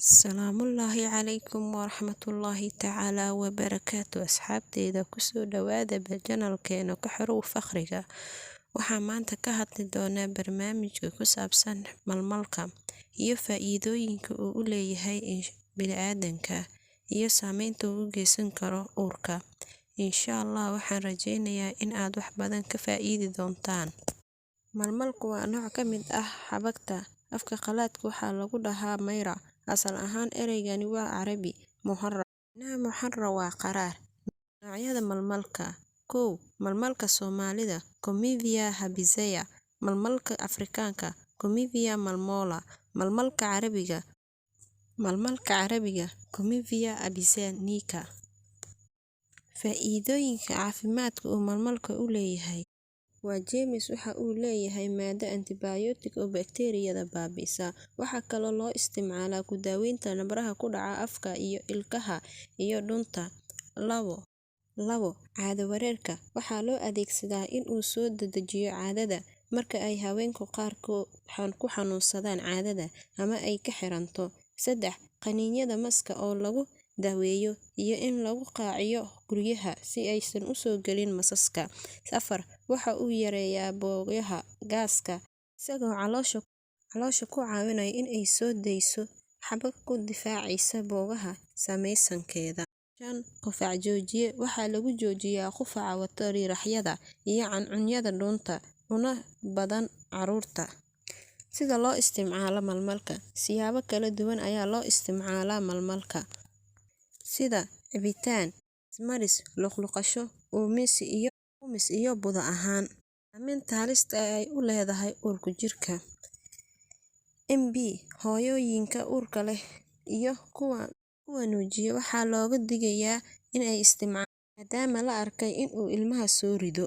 Salaamullaahi calaykum waraxmatullaahi tacaalaa wabarakaatu asxaabteyda kusoo dhawaada janalkeena ku xirow faqriga. Waxaan maanta ka hadli doonaa barnaamijka ku saabsan malmalka iyo faa'iidooyinka uu u leeyahay bini'aadanka iyo saameynta uu u geysan karo uurka. Insha Allah waxaan rajeynayaa in aad wax badan ka faa'iidi doontaan. Malmalku waa nooc ka mid ah xabagta. Afka qalaadka waxaa lagu dhahaa mayra. Asal ahaan ereygani waa Carabi muharrar. Muharrar waa qaraar. Noocyada malmalka: 1. Malmalka Soomaalida Comivia habizea. Malmalka Afrikaanka Comivia malmola. Malmalka Carabiga Comivia abyssinica. Faa'iidooyinka caafimaadka uu malmalka u leeyahay waa jeermis. Waxa uu leeyahay maado antibiyootik oo bakteeriyada baabi'isa. Waxaa kaloo loo isticmaalaa ku daaweynta nabraha ku dhaca afka iyo ilkaha iyo dhunta. 2. Caado wareerka. Waxaa loo adeegsadaa in uu soo dedejiyo caadada marka ay haweenku qaarkood ku xanuunsadaan caadada ama ay ka xiranto. 3. Qaniinyada maska oo lagu daweeyo iyo in lagu qaaciyo guryaha si aysan u soo gelin masaska. 4. Waxa uu yareeyaa boogaha gaaska isagoo caloosha ku caawinaya in ay soo dayso xabag ku difaacaysa boogaha samaysankeeda. 5. Qufac joojiye. Waxaa lagu joojiyaa qufaca wata riixyada iyo cuncunyada dhuunta una badan carruurta. Sida loo isticmaalo malmalka: siyaabo kala duwan ayaa loo isticmaalaa malmalka, sida cabitaan, ismaris, luqluqasho, uumis iyo budo ahaan. Saameynta halista ay u leedahay uurku jirka. MB hooyooyinka uurka leh iyo kuwa nuujiya waxaa looga digayaa in ay isticmaalaan maadaama la arkay in uu ilmaha soo rido.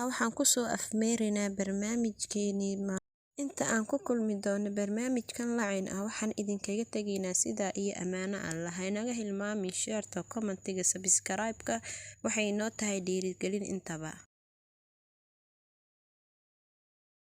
Waxaan kusoo afmeeraynaa barnaamijkeenii. Inta aan ku kulmi doono barnaamijkan lacyn ah, waxaan idinkaga tegaynaa sidaa iyo ammaano Allah. Haynaga hilmaamin share-ta, comment-iga, subscribe-ka. Waxay noo tahay dhiirigelin intaba.